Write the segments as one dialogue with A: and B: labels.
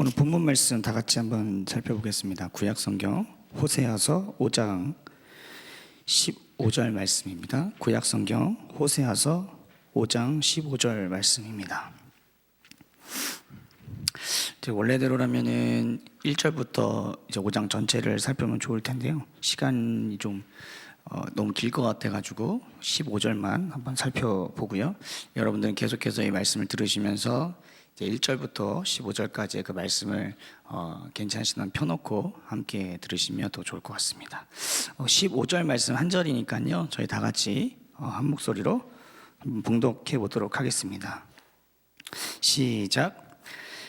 A: 오늘 본문 말씀 다 같이 한번 살펴보겠습니다. 구약 성경 호세아서 5장 15절 말씀입니다. 구약 성경 호세아서 5장 15절 말씀입니다. 원래대로라면은 1절부터 이제 5장 전체를 살펴보면 좋을 텐데요. 시간이 좀 너무 길 것 같아가지고 15절만 한번 살펴보고요. 여러분들은 계속해서 이 말씀을 들으시면서 1절부터 15절까지의 그 말씀을 괜찮으시면 펴놓고 함께 들으시면 더 좋을 것 같습니다. 15절 말씀 한 절이니까요. 저희 다 같이 한 목소리로 한번 봉독해 보도록 하겠습니다. 시작.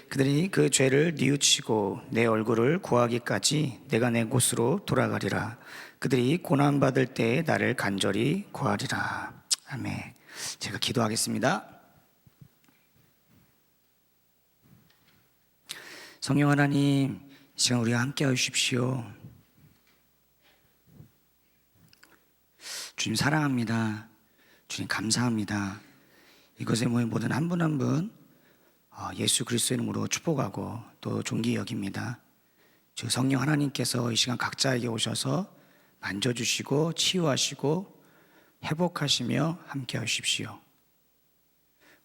A: 그들이 그 죄를 뉘우치고 내 얼굴을 구하기까지 내가 내 곳으로 돌아가리라. 그들이 고난받을 때에 나를 간절히 구하리라. 아멘. 제가 기도하겠습니다. 성령 하나님, 이 시간 우리와 함께 하십시오. 주님 사랑합니다. 주님 감사합니다. 이것에 모인 모든 한 분 한 분 예수 그리스도의 이름으로 축복하고 또 존귀 여깁니다. 주 성령 하나님께서 이 시간 각자에게 오셔서 만져주시고 치유하시고 회복하시며 함께 하십시오.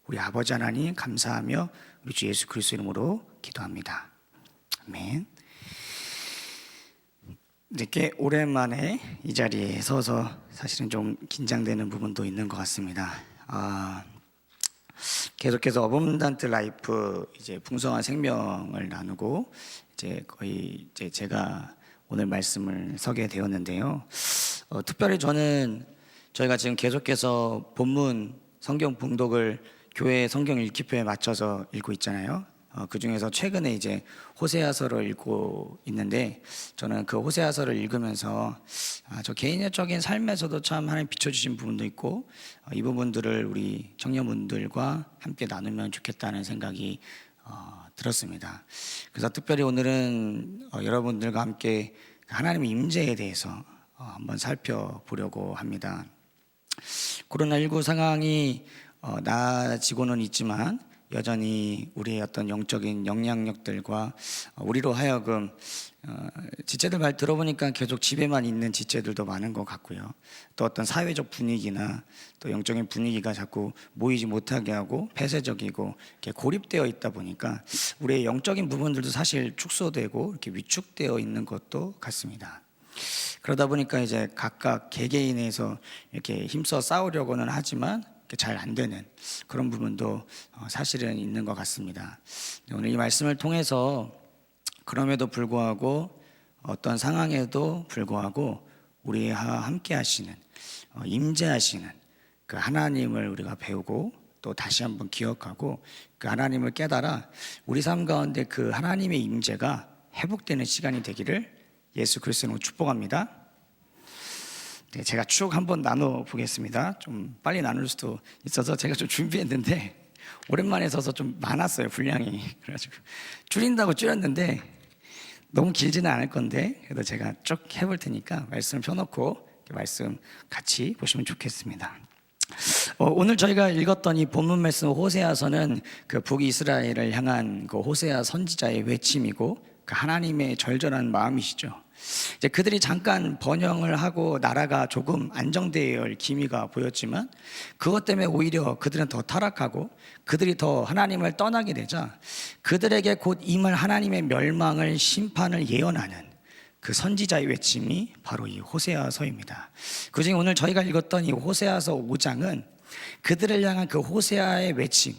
A: 우리 아버지 하나님 감사하며 우리 주 예수 그리스도의 이름으로 기도합니다. 아멘. 꽤 오랜만에 이 자리에 서서 사실은 좀 긴장되는 부분도 있는 것 같습니다. 계속해서 어범단트 라이프 이제 풍성한 생명을 나누고 거의 제가 오늘 말씀을 서게 되었는데요. 특별히 저희가 지금 계속해서 본문 성경 봉독을 교회 성경 읽기표에 맞춰서 읽고 있잖아요. 그 중에서 최근에 이제 호세아서를 읽고 있는데, 저는 그 호세아서를 읽으면서 저 개인적인 삶에서도 참 하나님 비춰주신 부분도 있고, 이 부분들을 우리 청년분들과 함께 나누면 좋겠다는 생각이 들었습니다. 그래서 특별히 오늘은 여러분들과 함께 하나님의 임재에 대해서 한번 살펴보려고 합니다. 코로나19 상황이 나아지고는 있지만 여전히 우리의 어떤 영적인 영향력들과 우리로 하여금 지체들 말 들어보니까 계속 집에만 있는 지체들도 많은 것 같고요. 또 어떤 사회적 분위기나 또 영적인 분위기가 자꾸 모이지 못하게 하고 폐쇄적이고 이렇게 고립되어 있다 보니까 우리의 영적인 부분들도 사실 축소되고 이렇게 위축되어 있는 것도 같습니다. 그러다 보니까 이제 각각 개개인에서 이렇게 힘써 싸우려고는 하지만 잘 안 되는 그런 부분도 사실은 있는 것 같습니다. 오늘 이 말씀을 통해서 그럼에도 불구하고 어떤 상황에도 불구하고 우리와 함께 하시는 임재하시는 그 하나님을 우리가 배우고 또 다시 한번 기억하고 그 하나님을 깨달아 우리 삶 가운데 그 하나님의 임재가 회복되는 시간이 되기를 예수 그리스도로 축복합니다. 제가 쭉 한번 나눠보겠습니다. 좀 빨리 나눌 수도 있어서 제가 좀 준비했는데 오랜만에 서서 좀 많았어요, 분량이. 그래가지고 줄인다고 줄였는데 너무 길지는 않을 건데 그래도 제가 쭉 해볼 테니까 말씀 펴놓고 말씀 같이 보시면 좋겠습니다. 오늘 저희가 읽었던 이 본문 말씀 호세아서는 그 북이스라엘을 향한 그 호세아 선지자의 외침이고 그 하나님의 절절한 마음이시죠. 이제 그들이 잠깐 번영을 하고 나라가 조금 안정될 기미가 보였지만 그것 때문에 오히려 그들은 더 타락하고 그들이 더 하나님을 떠나게 되자 그들에게 곧 임할 하나님의 멸망을 심판을 예언하는 그 선지자의 외침이 바로 이 호세아서입니다. 그중에 오늘 저희가 읽었던 이 호세아서 5장은 그들을 향한 그 호세아의 외침,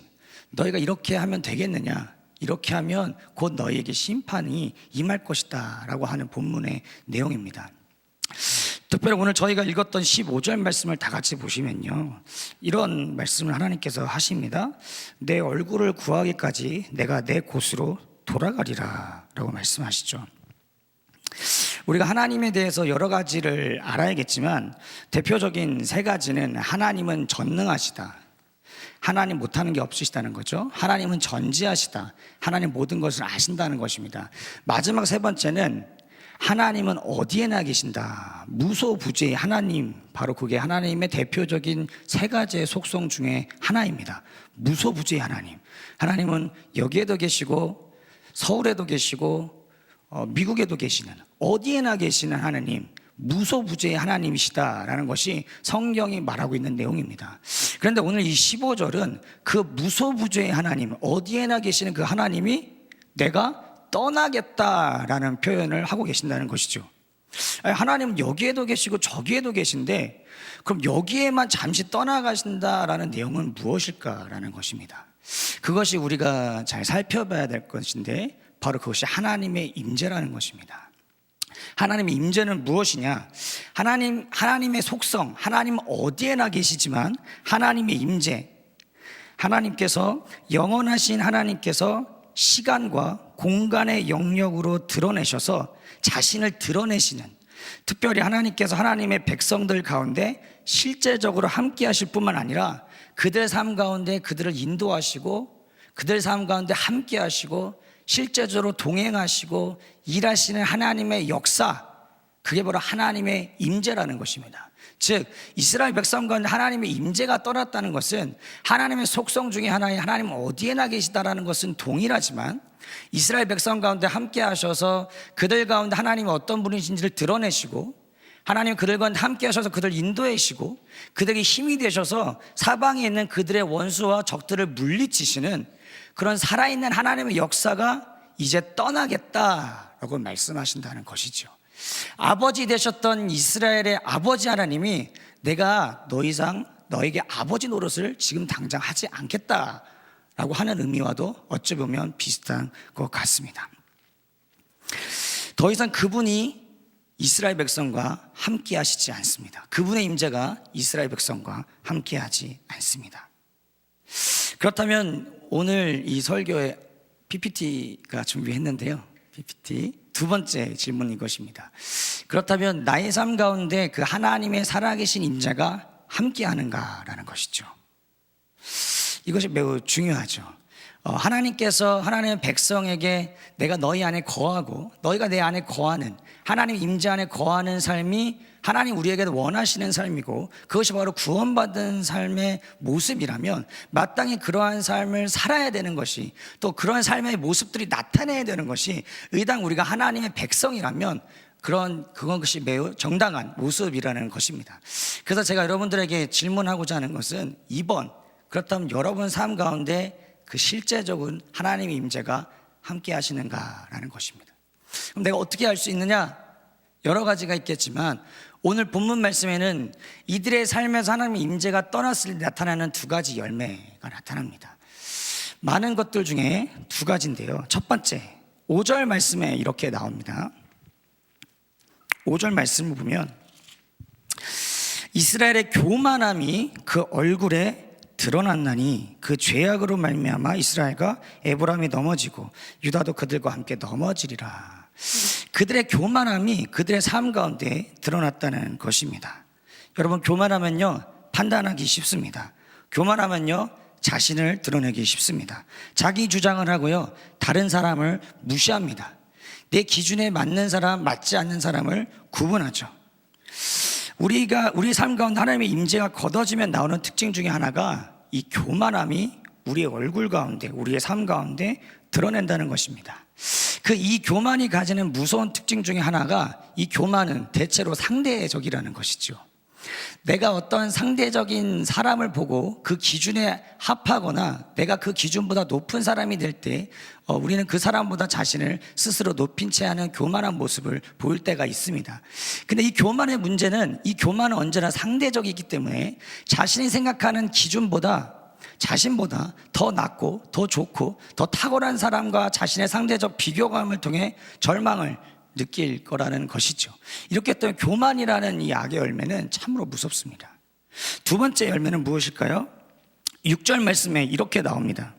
A: 너희가 이렇게 하면 되겠느냐, 이렇게 하면 곧 너희에게 심판이 임할 것이다 라고 하는 본문의 내용입니다. 특별히 오늘 저희가 읽었던 15절 말씀을 다 같이 보시면요, 이런 말씀을 하나님께서 하십니다. 내 얼굴을 구하기까지 내가 내 곳으로 돌아가리라 라고 말씀하시죠. 우리가 하나님에 대해서 여러 가지를 알아야겠지만 대표적인 세 가지는 하나님은 전능하시다, 하나님 못하는 게 없으시다는 거죠. 하나님은 전지하시다, 하나님 모든 것을 아신다는 것입니다. 마지막 세 번째는 하나님은 어디에나 계신다, 무소부재의 하나님, 바로 그게 하나님의 대표적인 세 가지의 속성 중에 하나입니다. 무소부재의 하나님, 하나님은 여기에도 계시고 서울에도 계시고 미국에도 계시는, 어디에나 계시는 하나님, 무소부재의 하나님이시다라는 것이 성경이 말하고 있는 내용입니다. 그런데 오늘 이 15절은 그 무소부재의 하나님, 어디에나 계시는 그 하나님이 내가 떠나겠다라는 표현을 하고 계신다는 것이죠. 하나님은 여기에도 계시고 저기에도 계신데 그럼 여기에만 잠시 떠나가신다라는 내용은 무엇일까라는 것입니다. 그것이 우리가 잘 살펴봐야 될 것인데 바로 그것이 하나님의 임재라는 것입니다. 하나님의 임재는 무엇이냐? 하나님의 속성, 하나님 어디에나 계시지만 하나님의 임재, 하나님께서, 영원하신 하나님께서 시간과 공간의 영역으로 드러내셔서 자신을 드러내시는, 특별히 하나님께서 하나님의 백성들 가운데 실제적으로 함께 하실 뿐만 아니라 그들 삶 가운데 그들을 인도하시고 그들 삶 가운데 함께 하시고 실제적으로 동행하시고 일하시는 하나님의 역사, 그게 바로 하나님의 임재라는 것입니다. 즉 이스라엘 백성 가운데 하나님의 임재가 떠났다는 것은 하나님의 속성 중에 하나인 하나님 어디에나 계시다라는 것은 동일하지만 이스라엘 백성 가운데 함께 하셔서 그들 가운데 하나님이 어떤 분이신지를 드러내시고 하나님 그들 가운데 함께 하셔서 그들 인도하시고 그들에게 힘이 되셔서 사방에 있는 그들의 원수와 적들을 물리치시는 그런 살아있는 하나님의 역사가 이제 떠나겠다라고 말씀하신다는 것이죠. 아버지 되셨던 이스라엘의 아버지 하나님이 내가 더 이상 너에게 아버지 노릇을 지금 당장 하지 않겠다라고 하는 의미와도 어찌 보면 비슷한 것 같습니다. 더 이상 그분이 이스라엘 백성과 함께 하시지 않습니다. 그분의 임재가 이스라엘 백성과 함께 하지 않습니다. 그렇다면 오늘 이 설교에 PPT가 준비했는데요. PPT 두 번째 질문은 이것입니다. 그렇다면 나의 삶 가운데 그 하나님의 살아계신 임재가 함께 하는가라는 것이죠. 이것이 매우 중요하죠. 하나님께서 하나님의 백성에게 내가 너희 안에 거하고 너희가 내 안에 거하는, 하나님 임재 안에 거하는 삶이 하나님 우리에게도 원하시는 삶이고 그것이 바로 구원받은 삶의 모습이라면 마땅히 그러한 삶을 살아야 되는 것이, 또 그런 삶의 모습들이 나타내야 되는 것이 의당 우리가 하나님의 백성이라면 그것이 매우 정당한 모습이라는 것입니다. 그래서 제가 여러분들에게 질문하고자 하는 것은 2번, 그렇다면 여러분 삶 가운데 그 실제적인 하나님의 임재가 함께 하시는가라는 것입니다. 그럼 내가 어떻게 할 수 있느냐? 여러 가지가 있겠지만 오늘 본문 말씀에는 이들의 삶에서 하나님의 임재가 떠났을 때 나타나는 두 가지 열매가 나타납니다. 많은 것들 중에 두 가지인데요. 첫 번째, 5절 말씀에 이렇게 나옵니다. 5절 말씀을 보면 이스라엘의 교만함이 그 얼굴에 드러났나니 그 죄악으로 말미암아 이스라엘과 에브라임이 넘어지고 유다도 그들과 함께 넘어지리라. 그들의 교만함이 그들의 삶 가운데 드러났다는 것입니다. 여러분, 교만하면요 판단하기 쉽습니다. 교만하면요 자신을 드러내기 쉽습니다. 자기 주장을 하고요 다른 사람을 무시합니다. 내 기준에 맞는 사람, 맞지 않는 사람을 구분하죠. 우리 삶 가운데 하나님의 임재가 걷어지면 나오는 특징 중에 하나가 이 교만함이 우리의 얼굴 가운데, 우리의 삶 가운데 드러낸다는 것입니다. 이 교만이 가지는 무서운 특징 중에 하나가, 이 교만은 대체로 상대적이라는 것이죠. 내가 어떤 상대적인 사람을 보고 그 기준에 합하거나 내가 그 기준보다 높은 사람이 될 때 우리는 그 사람보다 자신을 스스로 높인 채 하는 교만한 모습을 보일 때가 있습니다. 근데 이 교만의 문제는, 이 교만은 언제나 상대적이기 때문에 자신이 생각하는 기준보다 자신보다 더 낫고 더 좋고 더 탁월한 사람과 자신의 상대적 비교감을 통해 절망을 느낄 거라는 것이죠. 이렇게 했더니 교만이라는 이 악의 열매는 참으로 무섭습니다. 두 번째 열매는 무엇일까요? 6절 말씀에 이렇게 나옵니다.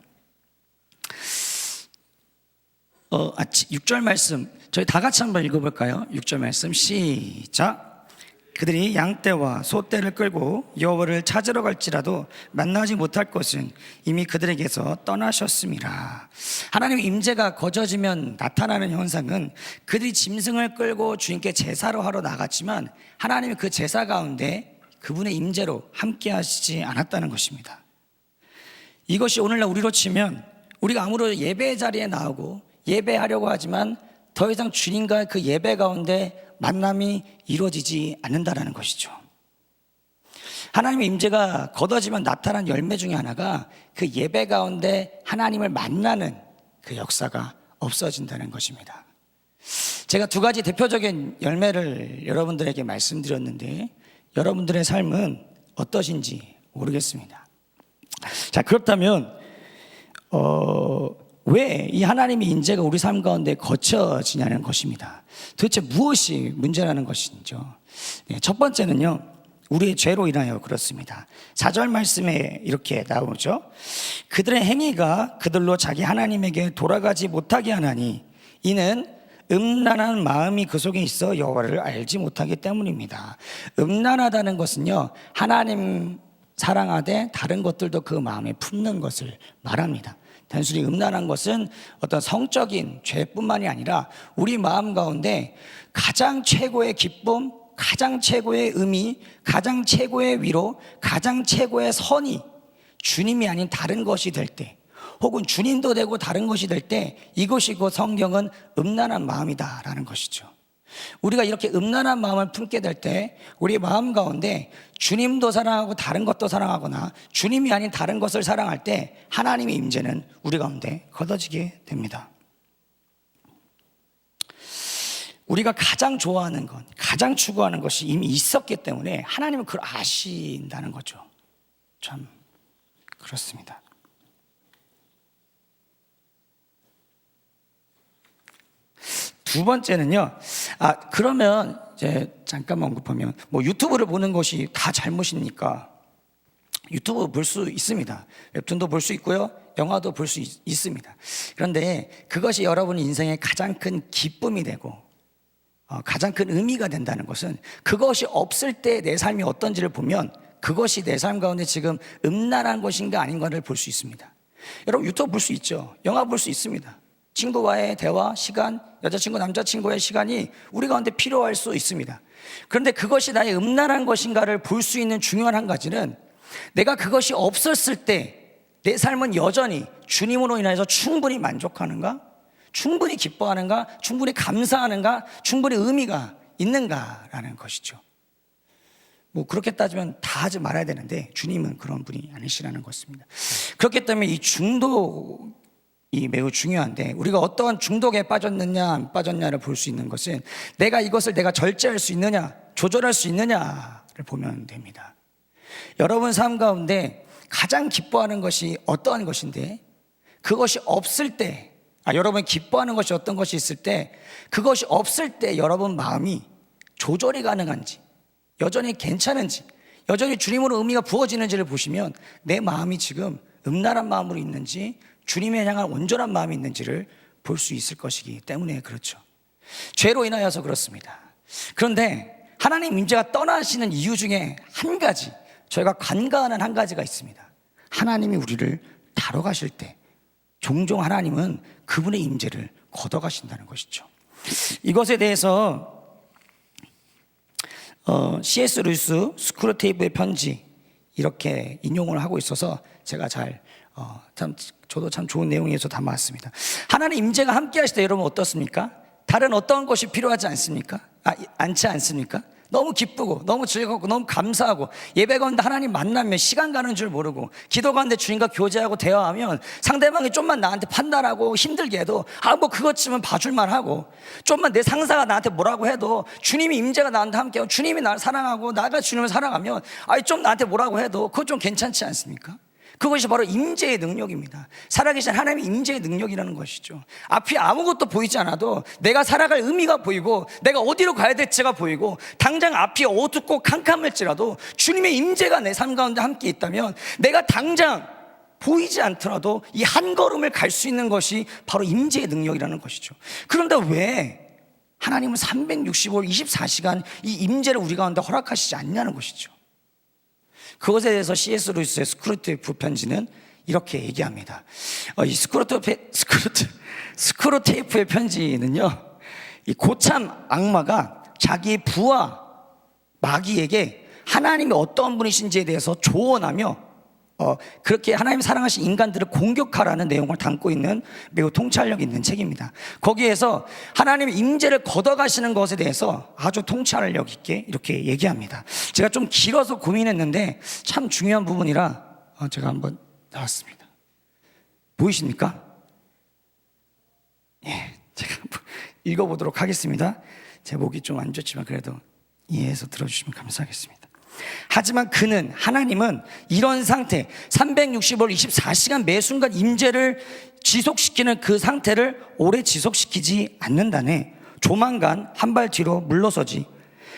A: 6절 말씀 저희 다 같이 한번 읽어볼까요? 6절 말씀 시작. 그들이 양떼와 소떼를 끌고 여호와를 찾으러 갈지라도 만나지 못할 것은 이미 그들에게서 떠나셨음이라. 하나님의 임재가 거저지면 나타나는 현상은 그들이 짐승을 끌고 주님께 제사로 하러 나갔지만 하나님이 그 제사 가운데 그분의 임재로 함께 하시지 않았다는 것입니다. 이것이 오늘날 우리로 치면 우리가 아무리 예배 자리에 나오고 예배하려고 하지만 더 이상 주님과 그 예배 가운데 만남이 이루어지지 않는다는 것이죠. 하나님의 임재가 걷어지면 나타난 열매 중에 하나가 그 예배 가운데 하나님을 만나는 그 역사가 없어진다는 것입니다. 제가 두 가지 대표적인 열매를 여러분들에게 말씀드렸는데 여러분들의 삶은 어떠신지 모르겠습니다. 자, 그렇다면 왜 이 하나님의 인재가 우리 삶 가운데 거쳐지냐는 것입니다. 도대체 무엇이 문제라는 것인죠. 네, 첫 번째는요, 우리의 죄로 인하여 그렇습니다. 4절 말씀에 이렇게 나오죠. 그들의 행위가 그들로 자기 하나님에게 돌아가지 못하게 하나니 이는 음란한 마음이 그 속에 있어 여호와를 알지 못하기 때문입니다. 음란하다는 것은요, 하나님 사랑하되 다른 것들도 그 마음에 품는 것을 말합니다. 단순히 음란한 것은 어떤 성적인 죄뿐만이 아니라 우리 마음 가운데 가장 최고의 기쁨, 가장 최고의 의미, 가장 최고의 위로, 가장 최고의 선이 주님이 아닌 다른 것이 될 때, 혹은 주님도 되고 다른 것이 될 때, 이것이 곧 성경은 음란한 마음이다라는 것이죠. 우리가 이렇게 음란한 마음을 품게 될 때 우리 마음 가운데 주님도 사랑하고 다른 것도 사랑하거나 주님이 아닌 다른 것을 사랑할 때 하나님의 임재는 우리 가운데 걷어지게 됩니다. 우리가 가장 좋아하는 것, 가장 추구하는 것이 이미 있었기 때문에 하나님은 그걸 아신다는 거죠. 참 그렇습니다. 두 번째는요, 그러면 이제 잠깐만 언급하면 유튜브를 보는 것이 다 잘못입니까? 유튜브 볼 수 있습니다. 웹툰도 볼 수 있고요, 영화도 볼 수 있습니다. 그런데 그것이 여러분 인생의 가장 큰 기쁨이 되고 가장 큰 의미가 된다는 것은 그것이 없을 때 내 삶이 어떤지를 보면 그것이 내 삶 가운데 지금 음란한 것인가 아닌가를 볼 수 있습니다. 여러분 유튜브 볼 수 있죠. 영화 볼 수 있습니다. 친구와의 대화, 시간, 여자친구, 남자친구의 시간이 우리 가운데 필요할 수 있습니다. 그런데 그것이 나의 음란한 것인가를 볼 수 있는 중요한 한 가지는 내가 그것이 없었을 때 내 삶은 여전히 주님으로 인해서 충분히 만족하는가? 충분히 기뻐하는가? 충분히 감사하는가? 충분히 의미가 있는가라는 것이죠. 그렇게 따지면 다 하지 말아야 되는데 주님은 그런 분이 아니시라는 것입니다. 그렇기 때문에 이 중독이 매우 중요한데 우리가 어떠한 중독에 빠졌느냐 안 빠졌냐를 볼 수 있는 것은 이것을 내가 절제할 수 있느냐 조절할 수 있느냐를 보면 됩니다. 여러분 삶 가운데 가장 기뻐하는 것이 어떠한 것인데 그것이 없을 때 여러분이 기뻐하는 것이 어떤 것이 있을 때 그것이 없을 때 여러분 마음이 조절이 가능한지 여전히 괜찮은지 여전히 주님으로 의미가 부어지는지를 보시면 내 마음이 지금 음란한 마음으로 있는지 주님에 향한 온전한 마음이 있는지를 볼 수 있을 것이기 때문에 그렇죠. 죄로 인하여서 그렇습니다. 그런데 하나님 임재가 떠나시는 이유 중에 한 가지 저희가 간과하는 한 가지가 있습니다. 하나님이 우리를 다뤄가실 때 종종 하나님은 그분의 임재를 걷어가신다는 것이죠. 이것에 대해서 C.S. 루이스 스크루테이프의 편지 이렇게 인용을 하고 있어서 제가 저도 참 좋은 내용에서 담아왔습니다. 하나님 임재가 함께 하실 때 여러분 어떻습니까? 다른 어떤 것이 필요하지 않습니까? 않지 않습니까? 너무 기쁘고 너무 즐겁고 너무 감사하고 예배 가운데 하나님 만나면 시간 가는 줄 모르고 기도 가운데 주님과 교제하고 대화하면 상대방이 좀만 나한테 판단하고 힘들게 해도 그것쯤은 봐줄만 하고 좀만 내 상사가 나한테 뭐라고 해도 주님이 임재가 나한테 함께하고 주님이 나를 사랑하고 나가 주님을 사랑하면 좀 나한테 뭐라고 해도 그거 좀 괜찮지 않습니까? 그것이 바로 임재의 능력입니다. 살아계신 하나님의 임재의 능력이라는 것이죠. 앞이 아무것도 보이지 않아도 내가 살아갈 의미가 보이고 내가 어디로 가야 될지가 보이고 당장 앞이 어둡고 캄캄할지라도 주님의 임재가 내 삶 가운데 함께 있다면 내가 당장 보이지 않더라도 이 한 걸음을 갈 수 있는 것이 바로 임재의 능력이라는 것이죠. 그런데 왜 하나님은 365일 24시간 이 임재를 우리 가운데 허락하시지 않냐는 것이죠. 그것에 대해서 C.S. 루이스의 스크루테이프 편지는 이렇게 얘기합니다. 이 스크루테이프의 편지는요, 이 고참 악마가 자기 부하 마귀에게 하나님이 어떤 분이신지에 대해서 조언하며 그렇게 하나님 사랑하신 인간들을 공격하라는 내용을 담고 있는 매우 통찰력 있는 책입니다. 거기에서 하나님의 임재를 걷어가시는 것에 대해서 아주 통찰력 있게 이렇게 얘기합니다. 제가 좀 길어서 고민했는데 참 중요한 부분이라 제가 한번 나왔습니다. 보이십니까? 예, 제가 한번 읽어보도록 하겠습니다. 제 목이 좀 안 좋지만 그래도 이해해서 들어주시면 감사하겠습니다. 하지만 하나님은 이런 상태 365일 24시간 매 순간 임재를 지속시키는 그 상태를 오래 지속시키지 않는다네 조만간 한 발 뒤로 물러서지.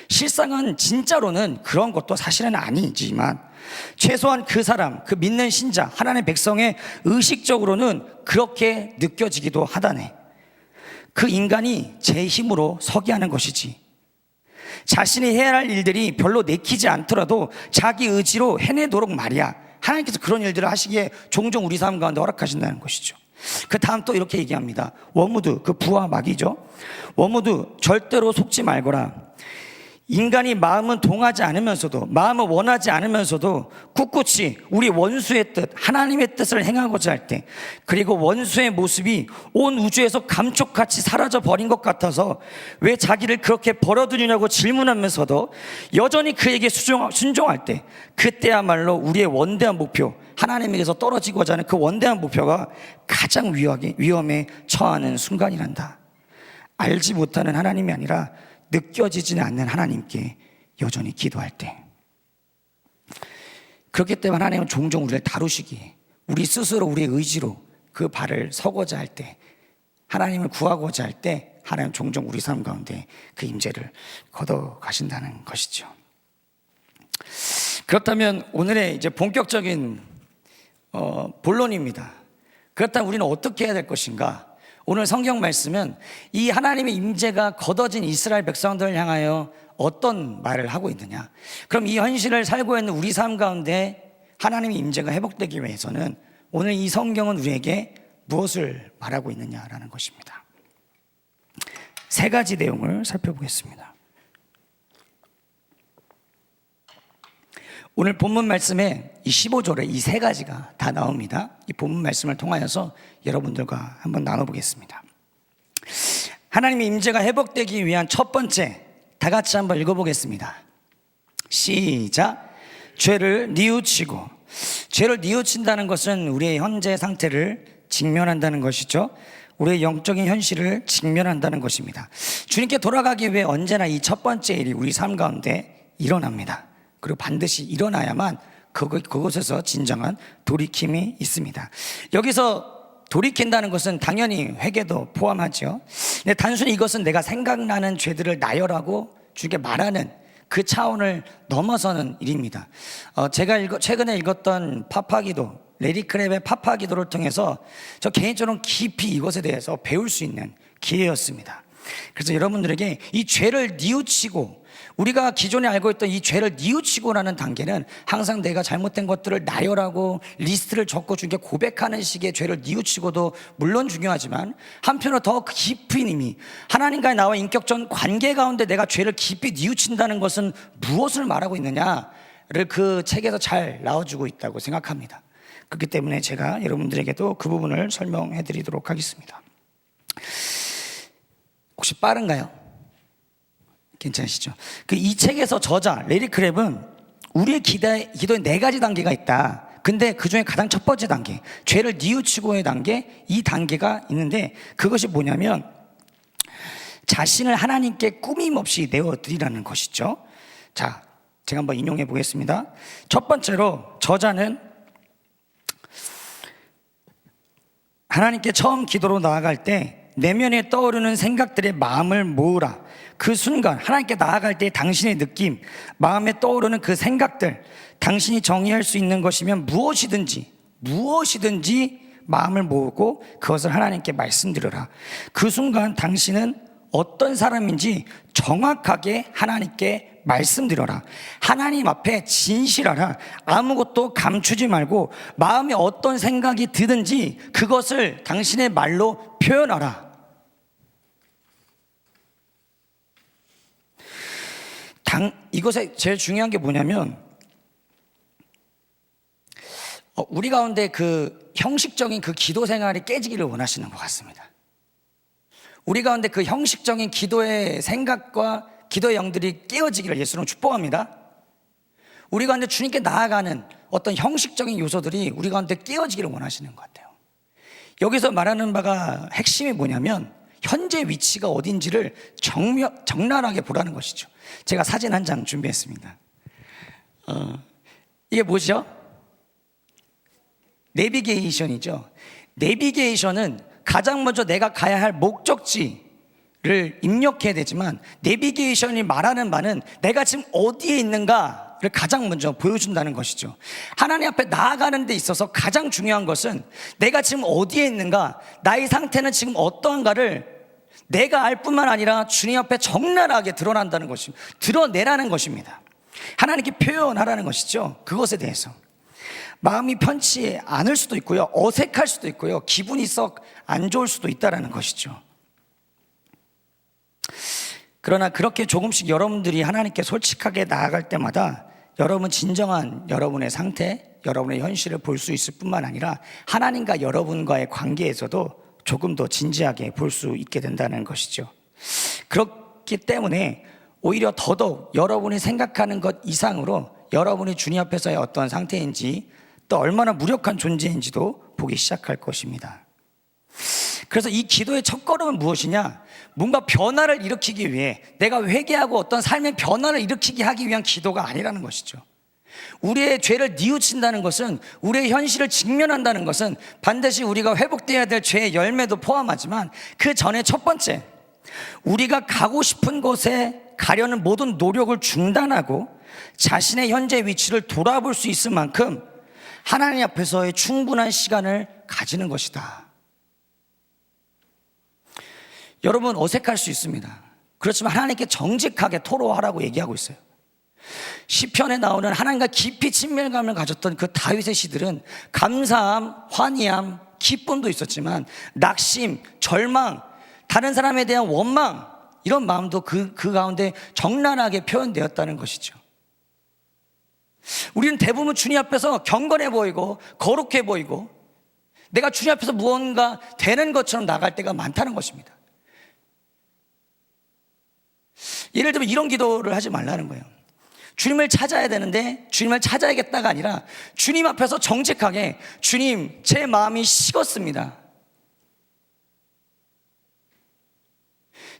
A: 실상은 진짜로는 그런 것도 사실은 아니지만 최소한 그 사람, 그 믿는 신자, 하나님의 백성의 의식적으로는 그렇게 느껴지기도 하다네. 그 인간이 제 힘으로 서게 하는 것이지 자신이 해야 할 일들이 별로 내키지 않더라도 자기 의지로 해내도록 말이야. 하나님께서 그런 일들을 하시기에 종종 우리 삶 가운데 허락하신다는 것이죠. 그 다음 또 이렇게 얘기합니다. 워무드, 그 부와 마귀죠. 워무드, 절대로 속지 말거라. 인간이 마음은 동하지 않으면서도, 마음은 원하지 않으면서도 꿋꿋이 우리 원수의 뜻, 하나님의 뜻을 행하고자 할 때, 그리고 원수의 모습이 온 우주에서 감쪽같이 사라져 버린 것 같아서 왜 자기를 그렇게 버려두느냐고 질문하면서도 여전히 그에게 순종할 때, 그때야말로 우리의 원대한 목표, 하나님에게서 떨어지고자 하는 그 원대한 목표가 가장 위험에 처하는 순간이란다. 알지 못하는 하나님이 아니라 느껴지지는 않는 하나님께 여전히 기도할 때, 그렇기 때문에 하나님은 종종 우리를 다루시기에 우리 스스로 우리의 의지로 그 발을 서고자 할 때, 하나님을 구하고자 할 때 하나님은 종종 우리 삶 가운데 그 임재를 걷어 가신다는 것이죠. 그렇다면 오늘의 이제 본격적인 본론입니다. 그렇다면 우리는 어떻게 해야 될 것인가? 오늘 성경 말씀은 이 하나님의 임재가 걷어진 이스라엘 백성들을 향하여 어떤 말을 하고 있느냐. 그럼 이 현실을 살고 있는 우리 삶 가운데 하나님의 임재가 회복되기 위해서는 오늘 이 성경은 우리에게 무엇을 말하고 있느냐라는 것입니다. 세 가지 내용을 살펴보겠습니다. 오늘 본문 말씀에 이 15절에 이 세 가지가 다 나옵니다. 이 본문 말씀을 통하여서 여러분들과 한번 나눠보겠습니다. 하나님의 임재가 회복되기 위한 첫 번째, 다 같이 한번 읽어보겠습니다. 시작. 죄를 뉘우치고. 죄를 뉘우친다는 것은 우리의 현재 상태를 직면한다는 것이죠. 우리의 영적인 현실을 직면한다는 것입니다. 주님께 돌아가기 위해 언제나 이 첫 번째 일이 우리 삶 가운데 일어납니다. 그리고 반드시 일어나야만 그곳에서 진정한 돌이킴이 있습니다. 여기서 돌이킨다는 것은 당연히 회개도 포함하죠. 근데 단순히 이것은 내가 생각나는 죄들을 나열하고 주께 말하는 그 차원을 넘어서는 일입니다. 제가 최근에 읽었던 파파기도, 레리 크랩의 파파기도를 통해서 저 개인적으로 깊이 이것에 대해서 배울 수 있는 기회였습니다. 그래서 여러분들에게 이 죄를 뉘우치고, 우리가 기존에 알고 있던 이 죄를 뉘우치고라는 단계는 항상 내가 잘못된 것들을 나열하고 리스트를 적고 주께 고백하는 식의 죄를 뉘우치고도 물론 중요하지만, 한편으로 더 깊은 의미, 하나님과의 나와 인격적 관계 가운데 내가 죄를 깊이 뉘우친다는 것은 무엇을 말하고 있느냐를 그 책에서 잘 나와주고 있다고 생각합니다. 그렇기 때문에 제가 여러분들에게도 그 부분을 설명해 드리도록 하겠습니다. 혹시 빠른가요? 괜찮으시죠? 이 책에서 저자 레리 크랩은 우리의 기도에 네 가지 단계가 있다. 근데 그 중에 가장 첫 번째 단계, 죄를 뉘우치고의 단계, 이 단계가 있는데 그것이 뭐냐면 자신을 하나님께 꾸밈없이 내어드리라는 것이죠. 자, 제가 한번 인용해 보겠습니다. 첫 번째로 저자는 하나님께 처음 기도로 나아갈 때 내면에 떠오르는 생각들의 마음을 모으라. 그 순간 하나님께 나아갈 때 당신의 느낌, 마음에 떠오르는 그 생각들, 당신이 정의할 수 있는 것이면 무엇이든지 마음을 모으고 그것을 하나님께 말씀드려라. 그 순간 당신은 어떤 사람인지 정확하게 하나님께 말씀드려라. 하나님 앞에 진실하라. 아무것도 감추지 말고 마음에 어떤 생각이 드든지 그것을 당신의 말로 표현하라. 이것에 제일 중요한 게 뭐냐면 우리 가운데 그 형식적인 그 기도 생활이 깨지기를 원하시는 것 같습니다. 우리 가운데 그 형식적인 기도의 생각과 기도의 영들이 깨어지기를 예수로 축복합니다. 우리 가운데 주님께 나아가는 어떤 형식적인 요소들이 우리 가운데 깨어지기를 원하시는 것 같아요. 여기서 말하는 바가 핵심이 뭐냐면 현재 위치가 어딘지를 적나라하게 보라는 것이죠. 제가 사진 한 장 준비했습니다. 이게 뭐죠? 내비게이션이죠. 내비게이션은 가장 먼저 내가 가야 할 목적지를 입력해야 되지만, 내비게이션이 말하는 바는 내가 지금 어디에 있는가를 가장 먼저 보여준다는 것이죠. 하나님 앞에 나아가는 데 있어서 가장 중요한 것은 내가 지금 어디에 있는가, 나의 상태는 지금 어떠한가를 내가 알 뿐만 아니라 주님 앞에 적나라하게 드러난다는 것입니다. 드러내라는 것입니다. 하나님께 표현하라는 것이죠. 그것에 대해서 마음이 편치 않을 수도 있고요, 어색할 수도 있고요, 기분이 썩 안 좋을 수도 있다는 것이죠. 그러나 그렇게 조금씩 여러분들이 하나님께 솔직하게 나아갈 때마다 여러분 진정한 여러분의 상태, 여러분의 현실을 볼 수 있을 뿐만 아니라 하나님과 여러분과의 관계에서도 조금 더 진지하게 볼 수 있게 된다는 것이죠. 그렇기 때문에 오히려 더더욱 여러분이 생각하는 것 이상으로 여러분이 주님 앞에서의 어떤 상태인지, 또 얼마나 무력한 존재인지도 보기 시작할 것입니다. 그래서 이 기도의 첫걸음은 무엇이냐? 뭔가 변화를 일으키기 위해, 내가 회개하고 어떤 삶의 변화를 일으키게 하기 위한 기도가 아니라는 것이죠. 우리의 죄를 뉘우친다는 것은, 우리의 현실을 직면한다는 것은 반드시 우리가 회복되어야 될 죄의 열매도 포함하지만, 그 전에 첫 번째, 우리가 가고 싶은 곳에 가려는 모든 노력을 중단하고 자신의 현재 위치를 돌아볼 수 있을 만큼 하나님 앞에서의 충분한 시간을 가지는 것이다. 여러분, 어색할 수 있습니다. 그렇지만 하나님께 정직하게 토로하라고 얘기하고 있어요. 시편에 나오는 하나님과 깊이 친밀감을 가졌던 그 다윗의 시들은 감사함, 환희함, 기쁨도 있었지만 낙심, 절망, 다른 사람에 대한 원망, 이런 마음도 그 가운데 적나라하게 표현되었다는 것이죠. 우리는 대부분 주님 앞에서 경건해 보이고 거룩해 보이고 내가 주님 앞에서 무언가 되는 것처럼 나갈 때가 많다는 것입니다. 예를 들면 이런 기도를 하지 말라는 거예요. 주님을 찾아야 되는데 주님을 찾아야겠다가 아니라 주님 앞에서 정직하게, 주님, 제 마음이 식었습니다.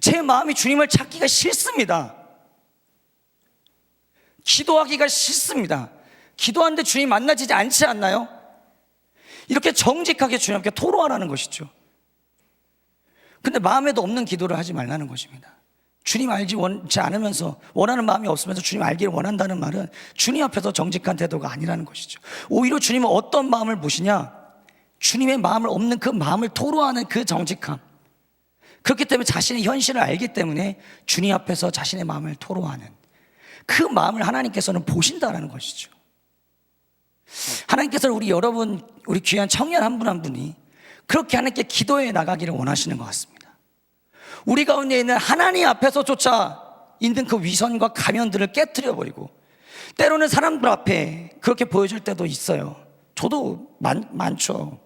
A: 제 마음이 주님을 찾기가 싫습니다. 기도하기가 싫습니다. 기도하는데 주님 만나지지 않지 않나요? 이렇게 정직하게 주님께 토로하라는 것이죠. 근데 마음에도 없는 기도를 하지 말라는 것입니다. 주님 알지 원치 않으면서, 원하는 마음이 없으면서 주님 알기를 원한다는 말은 주님 앞에서 정직한 태도가 아니라는 것이죠. 오히려 주님은 어떤 마음을 보시냐? 주님의 마음을 없는 그 마음을 토로하는 그 정직함. 그렇기 때문에 자신의 현실을 알기 때문에 주님 앞에서 자신의 마음을 토로하는 그 마음을 하나님께서는 보신다라는 것이죠. 하나님께서는 우리 귀한 청년 한 분 한 분이 그렇게 하나님께 기도해 나가기를 원하시는 것 같습니다. 우리 가운데 있는 하나님 앞에서조차 있는 그 위선과 가면들을 깨트려버리고, 때로는 사람들 앞에 그렇게 보여줄 때도 있어요. 저도 많죠.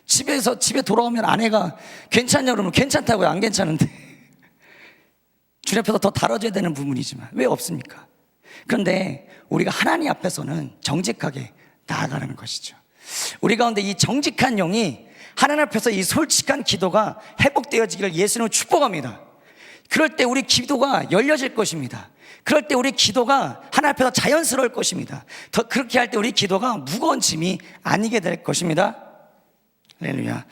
A: 집에 돌아오면 아내가 괜찮냐 그러면 괜찮다고요. 안 괜찮은데 주님 앞에서 더 다뤄줘야 되는 부분이지만 왜 없습니까? 그런데 우리가 하나님 앞에서는 정직하게 나아가는 것이죠. 우리 가운데 이 정직한 영이 하나님 앞에서 이 솔직한 기도가 회복되어지기를 예수님을 축복합니다. 그럴 때 우리 기도가 열려질 것입니다. 그럴 때 우리 기도가 하나님 앞에서 자연스러울 것입니다. 그렇게 할 때 우리 기도가 무거운 짐이 아니게 될 것입니다. 할렐루야.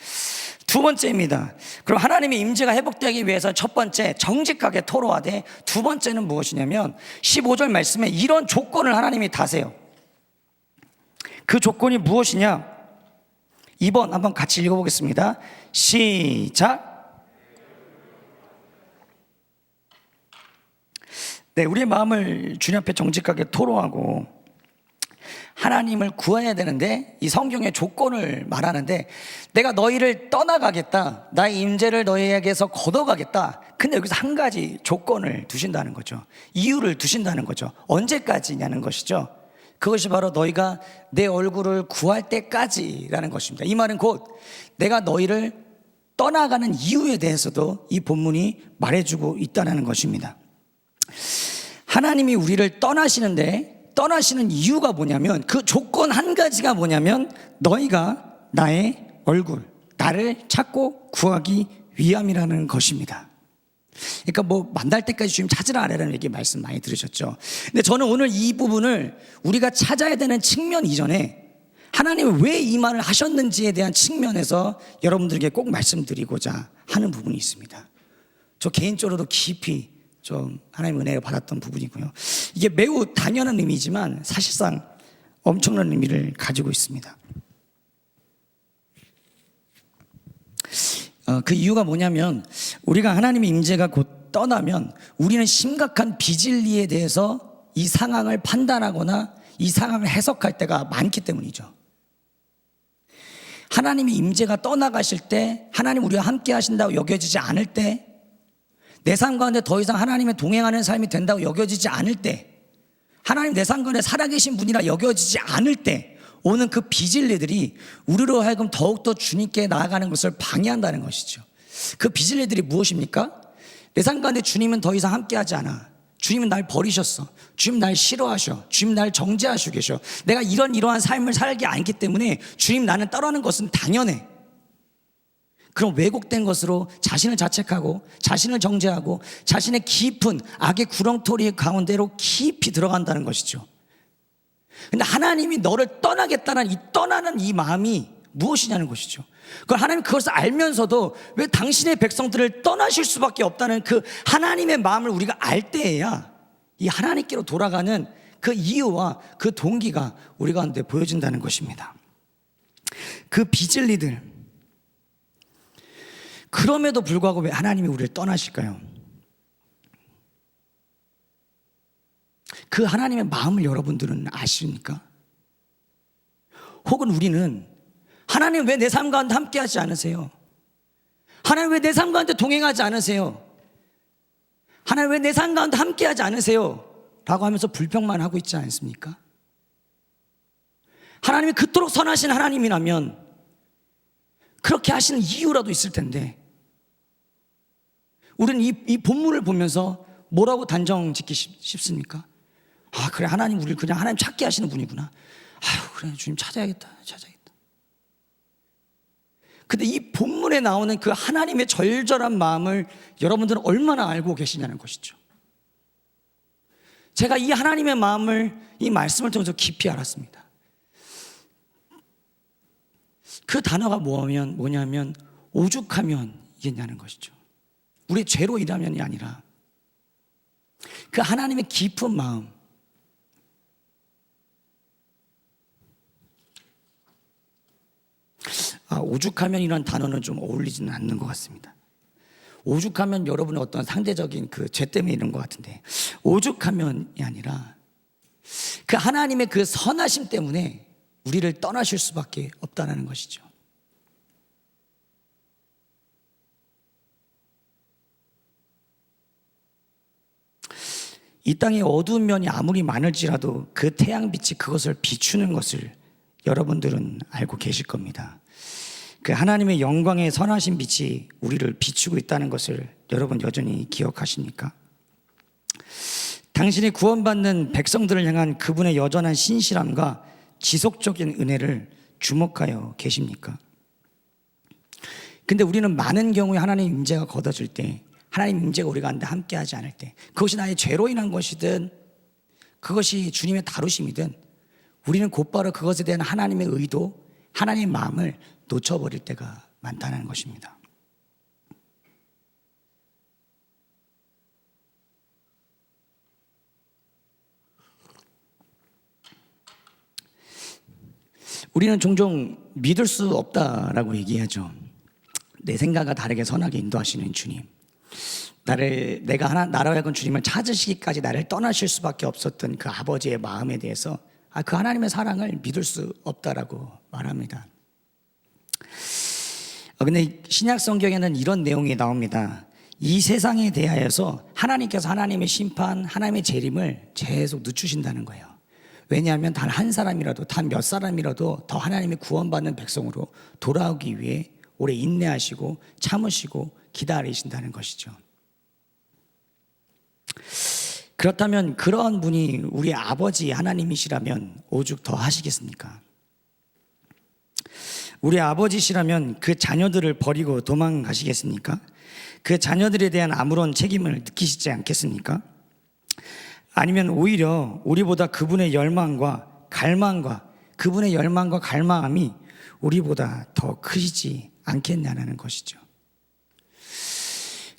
A: 두 번째입니다. 그럼 하나님의 임재가 회복되기 위해서 첫 번째, 정직하게 토로하되, 두 번째는 무엇이냐면 15절 말씀에 이런 조건을 하나님이 다세요. 그 조건이 무엇이냐? 2번 한번 같이 읽어보겠습니다. 시작. 네, 우리의 마음을 주님 앞에 정직하게 토로하고 하나님을 구해야 되는데, 이 성경의 조건을 말하는데, 내가 너희를 떠나가겠다, 나의 임재를 너희에게서 걷어가겠다. 근데 여기서 한 가지 조건을 두신다는 거죠. 이유를 두신다는 거죠. 언제까지냐는 것이죠. 그것이 바로 너희가 내 얼굴을 구할 때까지라는 것입니다. 이 말은 곧 내가 너희를 떠나가는 이유에 대해서도 이 본문이 말해주고 있다는 것입니다. 하나님이 우리를 떠나시는데 떠나시는 이유가 뭐냐면, 그 조건 한 가지가 뭐냐면 너희가 나의 얼굴, 나를 찾고 구하기 위함이라는 것입니다. 그러니까 뭐 만날 때까지 주님 찾으라 하라는 얘기 말씀 많이 들으셨죠. 근데 저는 오늘 이 부분을 우리가 찾아야 되는 측면 이전에 하나님이 왜 이 말을 하셨는지에 대한 측면에서 여러분들에게 꼭 말씀드리고자 하는 부분이 있습니다. 저 개인적으로도 깊이 좀 하나님의 은혜를 받았던 부분이고요. 이게 매우 당연한 의미지만 사실상 엄청난 의미를 가지고 있습니다. 그 이유가 뭐냐면, 우리가 하나님의 임재가 곧 떠나면 우리는 심각한 비진리에 대해서 이 상황을 판단하거나 이 상황을 해석할 때가 많기 때문이죠. 하나님의 임재가 떠나가실 때, 하나님 우리와 함께 하신다고 여겨지지 않을 때, 내 삶 가운데 더 이상 하나님의 동행하는 삶이 된다고 여겨지지 않을 때, 하나님 내 삶 가운데 살아계신 분이라 여겨지지 않을 때 오는 그 비진리들이 우리로 하여금 더욱더 주님께 나아가는 것을 방해한다는 것이죠. 그 비진리들이 무엇입니까? 내 삶 가운데 주님은 더 이상 함께하지 않아. 주님은 날 버리셨어. 주님 날 싫어하셔. 주님 날 정죄하시고 계셔. 내가 이러한 삶을 살기 않기 때문에 주님 나는 떠나는 것은 당연해. 그럼 왜곡된 것으로 자신을 자책하고 자신을 정죄하고 자신의 깊은 악의 구렁토리 가운데로 깊이 들어간다는 것이죠. 근데 하나님이 너를 떠나겠다는 이 떠나는 이 마음이 무엇이냐는 것이죠. 그걸 하나님 그것을 알면서도 왜 당신의 백성들을 떠나실 수밖에 없다는 그 하나님의 마음을 우리가 알 때에야 이 하나님께로 돌아가는 그 이유와 그 동기가 우리 가운데 보여진다는 것입니다. 그 비진리들, 그럼에도 불구하고 왜 하나님이 우리를 떠나실까요? 그 하나님의 마음을 여러분들은 아십니까? 혹은 우리는 하나님 왜 내 삶 가운데 함께 하지 않으세요? 하나님 왜 내 삶 가운데 동행하지 않으세요? 하나님 왜 내 삶 가운데 함께 하지 않으세요? 라고 하면서 불평만 하고 있지 않습니까? 하나님이 그토록 선하신 하나님이라면 그렇게 하시는 이유라도 있을 텐데, 우리는 이 본문을 보면서 뭐라고 단정 짓기 쉽습니까? 아, 그래, 하나님 우리를 그냥 하나님 찾게 하시는 분이구나. 아유, 그래, 주님 찾아야겠다. 근데 이 본문에 나오는 그 하나님의 절절한 마음을 여러분들은 얼마나 알고 계시냐는 것이죠. 제가 이 하나님의 마음을 이 말씀을 통해서 깊이 알았습니다. 그 단어가 뭐냐면 오죽하면이겠냐는 것이죠. 우리 죄로 일하면이 아니라 그 하나님의 깊은 마음, 오죽하면이라는 단어는 좀 어울리지는 않는 것 같습니다. 오죽하면 여러분의 어떤 상대적인 그 죄 때문에 이런 것 같은데, 오죽하면이 아니라 그 하나님의 그 선하심 때문에 우리를 떠나실 수밖에 없다는 것이죠. 이 땅에 어두운 면이 아무리 많을지라도 그 태양빛이 그것을 비추는 것을 여러분들은 알고 계실 겁니다. 그 하나님의 영광의 선하신 빛이 우리를 비추고 있다는 것을 여러분 여전히 기억하십니까? 당신이 구원받는 백성들을 향한 그분의 여전한 신실함과 지속적인 은혜를 주목하여 계십니까? 근데 우리는 많은 경우에 하나님의 임재가 걷어질 때, 하나님의 임재가 우리가 함께 하지 않을 때, 그것이 나의 죄로 인한 것이든 그것이 주님의 다루심이든 우리는 곧바로 그것에 대한 하나님의 의도, 하나님의 마음을 놓쳐버릴 때가 많다는 것입니다. 우리는 종종 믿을 수 없다라고 얘기하죠. 내 생각과 다르게 선하게 인도하시는 주님, 내가 나로 하여금 주님을 찾으시기까지 나를 떠나실 수밖에 없었던 그 아버지의 마음에 대해서 그 하나님의 사랑을 믿을 수 없다라고 말합니다. 근데 신약 성경에는 이런 내용이 나옵니다. 이 세상에 대하여서 하나님께서 하나님의 심판, 하나님의 재림을 계속 늦추신다는 거예요. 왜냐하면 단 한 사람이라도, 단 몇 사람이라도 더 하나님의 구원받는 백성으로 돌아오기 위해 오래 인내하시고 참으시고 기다리신다는 것이죠. 그렇다면 그런 분이 우리 아버지 하나님이시라면 오죽 더 하시겠습니까? 우리 아버지시라면 그 자녀들을 버리고 도망가시겠습니까? 그 자녀들에 대한 아무런 책임을 느끼시지 않겠습니까? 아니면 오히려 우리보다 그분의 열망과 갈망과 그분의 열망과 갈망함이 우리보다 더 크시지 않겠냐는 것이죠.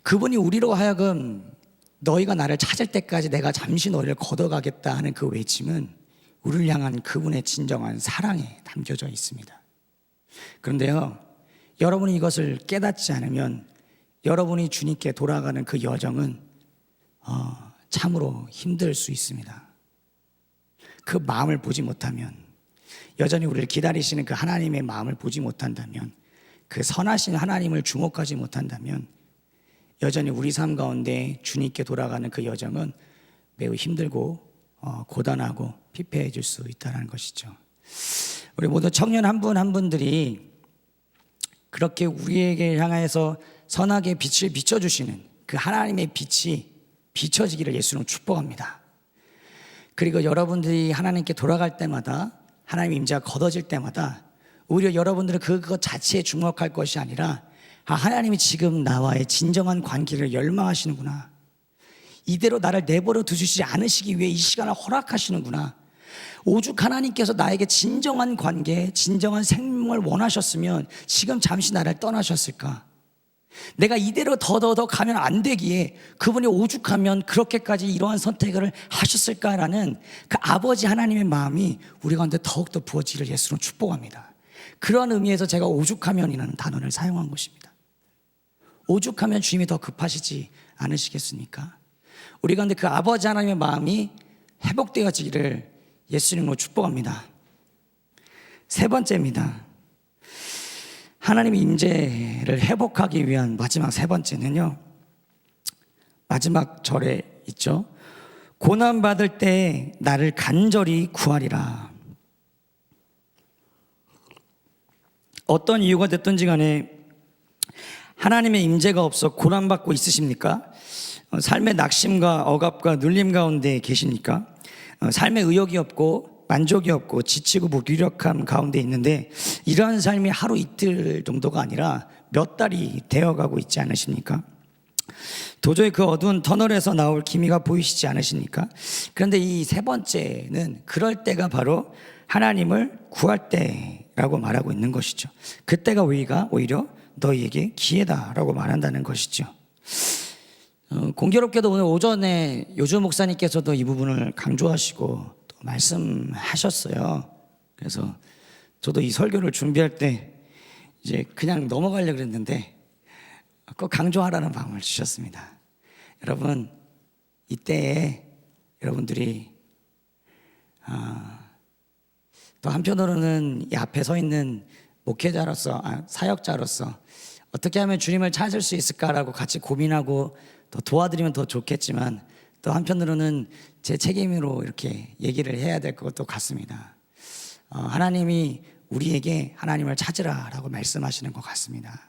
A: 그분이 우리로 하여금 너희가 나를 찾을 때까지 내가 잠시 너희를 걷어가겠다 하는 그 외침은 우리를 향한 그분의 진정한 사랑에 담겨져 있습니다. 그런데요, 여러분이 이것을 깨닫지 않으면 여러분이 주님께 돌아가는 그 여정은 참으로 힘들 수 있습니다. 그 마음을 보지 못하면, 여전히 우리를 기다리시는 그 하나님의 마음을 보지 못한다면, 그 선하신 하나님을 주목하지 못한다면 여전히 우리 삶 가운데 주님께 돌아가는 그 여정은 매우 힘들고 고단하고 피폐해질 수 있다는 것이죠. 우리 모두 청년 한 분 한 분들이 그렇게 우리에게 향해서 선하게 빛을 비춰주시는 그 하나님의 빛이 비춰지기를 예수는 축복합니다. 그리고 여러분들이 하나님께 돌아갈 때마다, 하나님의 임재가 걷어질 때마다 오히려 여러분들은 그것 자체에 주목할 것이 아니라 하나님이 지금 나와의 진정한 관계를 열망하시는구나, 이대로 나를 내버려 두시지 않으시기 위해 이 시간을 허락하시는구나, 오죽 하나님께서 나에게 진정한 관계, 진정한 생명을 원하셨으면 지금 잠시 나를 떠나셨을까, 내가 이대로 더 가면 안 되기에 그분이 오죽하면 그렇게까지 이러한 선택을 하셨을까라는 그 아버지 하나님의 마음이 우리 가운데 더욱더 부어지기를 예수로 축복합니다. 그런 의미에서 제가 오죽하면이라는 단어를 사용한 것입니다. 오죽하면 주님이 더 급하시지 않으시겠습니까? 우리 가운데 그 아버지 하나님의 마음이 회복되어지기를 예수님으로 축복합니다. 세 번째입니다. 하나님의 임재를 회복하기 위한 마지막 세 번째는요, 마지막 절에 있죠. 고난받을 때 나를 간절히 구하리라. 어떤 이유가 됐든지 간에 하나님의 임재가 없어 고난받고 있으십니까? 삶의 낙심과 억압과 눌림 가운데 계십니까? 삶의 의욕이 없고 만족이 없고 지치고 무기력함 가운데 있는데 이러한 삶이 하루 이틀 정도가 아니라 몇 달이 되어가고 있지 않으십니까? 도저히 그 어두운 터널에서 나올 기미가 보이시지 않으십니까? 그런데 이 세 번째는 그럴 때가 바로 하나님을 구할 때라고 말하고 있는 것이죠. 그때가 오히려 너희에게 기회다라고 말한다는 것이죠. 공교롭게도 오늘 오전에 요주 목사님께서도 이 부분을 강조하시고 또 말씀하셨어요. 그래서 저도 이 설교를 준비할 때 이제 그냥 넘어가려고 그랬는데 꼭 강조하라는 마음을 주셨습니다. 여러분, 이때에 여러분들이 또 한편으로는 이 앞에 서 있는 목회자로서, 사역자로서 어떻게 하면 주님을 찾을 수 있을까라고 같이 고민하고 또 도와드리면 더 좋겠지만, 또 한편으로는 제 책임으로 이렇게 얘기를 해야 될 것도 같습니다. 하나님이 우리에게 하나님을 찾으라라고 말씀하시는 것 같습니다.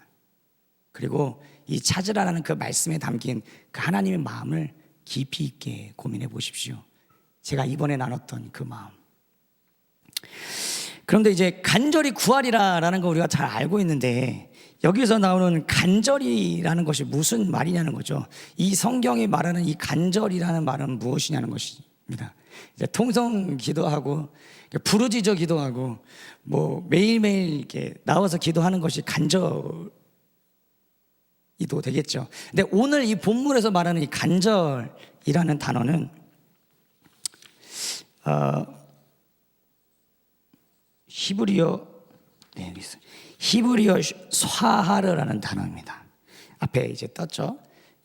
A: 그리고 이 찾으라라는 그 말씀에 담긴 그 하나님의 마음을 깊이 있게 고민해 보십시오. 제가 이번에 나눴던 그 마음. 그런데 이제 간절히 구하리라라는 거 우리가 잘 알고 있는데, 여기서 나오는 간절이라는 것이 무슨 말이냐는 거죠. 이 성경이 말하는 이 간절이라는 말은 무엇이냐는 것입니다. 이제 통성 기도하고 부르짖어 기도하고 뭐 매일매일 이렇게 나와서 기도하는 것이 간절이도 되겠죠. 근데 오늘 이 본문에서 말하는 이 간절이라는 단어는 히브리어 스와하르라는 단어입니다. 앞에 이제 떴죠.